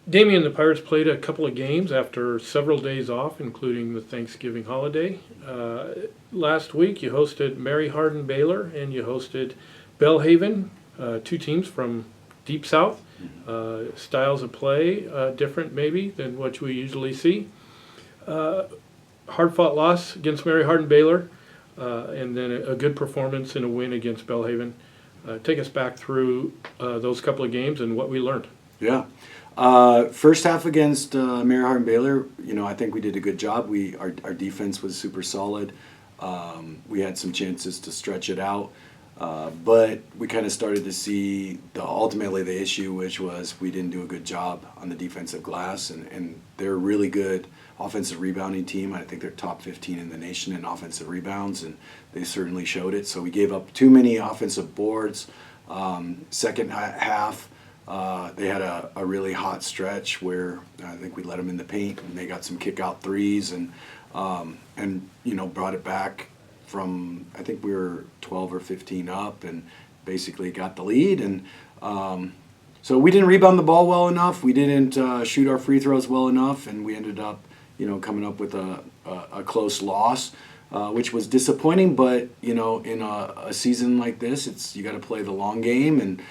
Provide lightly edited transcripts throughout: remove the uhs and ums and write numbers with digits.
Damion, the Pirates played a couple of games after several days off, including the Thanksgiving holiday. Last week, you hosted Mary Hardin Baylor and you hosted Bellhaven, two teams from Deep South. Styles of play different, maybe, than what we usually see. Hard-fought loss against Mary Hardin Baylor, and then a good performance and a win against Bellhaven. Take us back through those couple of games and what we learned. Yeah. First half against Mary Hardin Baylor, I think we did a good job. Our defense was super solid. We had some chances to stretch it out, but we kind of started to see ultimately the issue, which was we didn't do a good job on the defensive glass, and they're a really good offensive rebounding team. I think they're top 15 in the nation in offensive rebounds, and they certainly showed it. So we gave up too many offensive boards. Second half, they had a really hot stretch where I think we let them in the paint, and they got some kick-out threes, and brought it back from, I think we were 12 or 15 up, and basically got the lead. And so we didn't rebound the ball well enough. We didn't shoot our free throws well enough, and we ended up, coming up with a close loss, which was disappointing. But in a season like this, you got to play the long game, and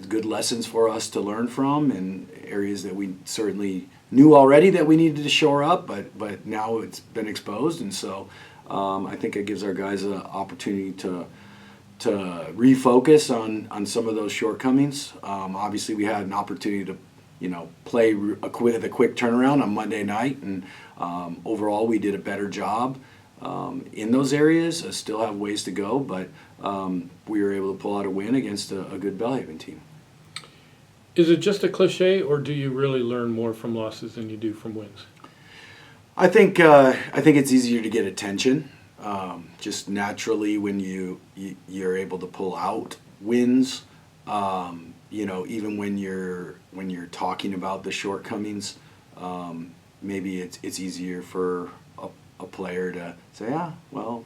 good lessons for us to learn from, and areas that we certainly knew already that we needed to shore up, but now it's been exposed, and so I think it gives our guys an opportunity to refocus on some of those shortcomings. Obviously, we had an opportunity to play a quick turnaround on Monday night, and overall we did a better job in those areas. Still have ways to go, but we were able to pull out a win against a good Bellhaven team. Is it just a cliche, or do you really learn more from losses than you do from wins? I think it's easier to get attention. Just naturally, when you're able to pull out wins, even when you're talking about the shortcomings, maybe it's easier for a player to say, well,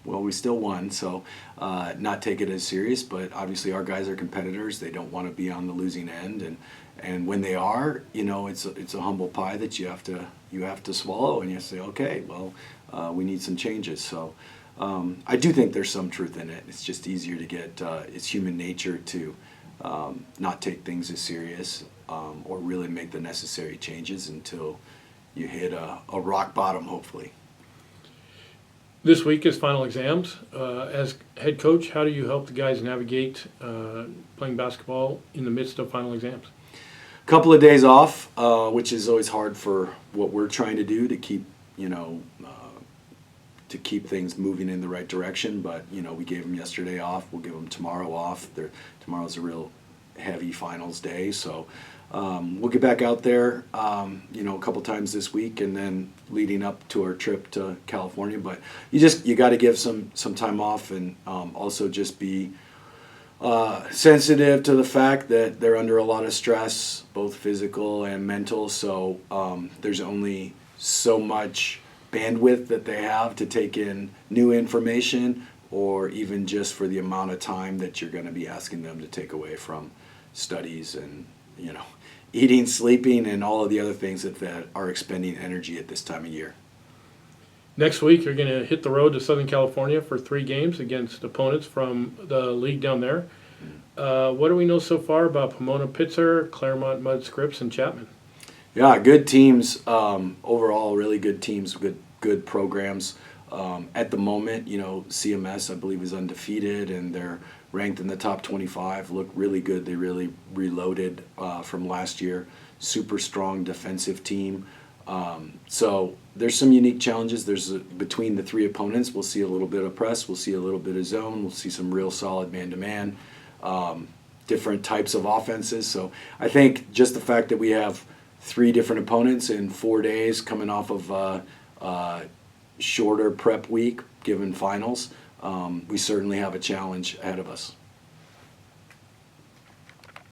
we still won, so not take it as serious. But obviously our guys are competitors. They don't want to be on the losing end, and when they are, it's a humble pie that you have to swallow, and you say, okay, well, we need some changes. So I do think there's some truth in it. It's just easier to get, it's human nature to not take things as serious, or really make the necessary changes until you hit a rock bottom, hopefully. This week is final exams. As head coach, how do you help the guys navigate playing basketball in the midst of final exams? A couple of days off, which is always hard for what we're trying to do to keep, to keep things moving in the right direction. But we gave them yesterday off. We'll give them tomorrow off. Tomorrow's a real heavy finals day, so we'll get back out there, a couple times this week, and then leading up to our trip to California. But you got to give some time off, and also just be sensitive to the fact that they're under a lot of stress, both physical and mental. So there's only so much bandwidth that they have to take in new information, or even just for the amount of time that you're going to be asking them to take away from studies and eating, sleeping, and all of the other things that are expending energy at this time of year. Next week, you're going to hit the road to Southern California for 3 games against opponents from the league down there. What do we know so far about Pomona Pitzer, Claremont Mudd Scripps, and Chapman? Yeah, good teams. Overall, really good teams, good programs. At the moment, CMS, I believe, is undefeated, and they're ranked in the top 25, look really good. They really reloaded from last year. Super strong defensive team. So there's some unique challenges. Between the 3 opponents, we'll see a little bit of press, we'll see a little bit of zone, we'll see some real solid man-to-man, different types of offenses. So I think just the fact that we have 3 different opponents in 4 days, coming off of shorter prep week given finals, we certainly have a challenge ahead of us.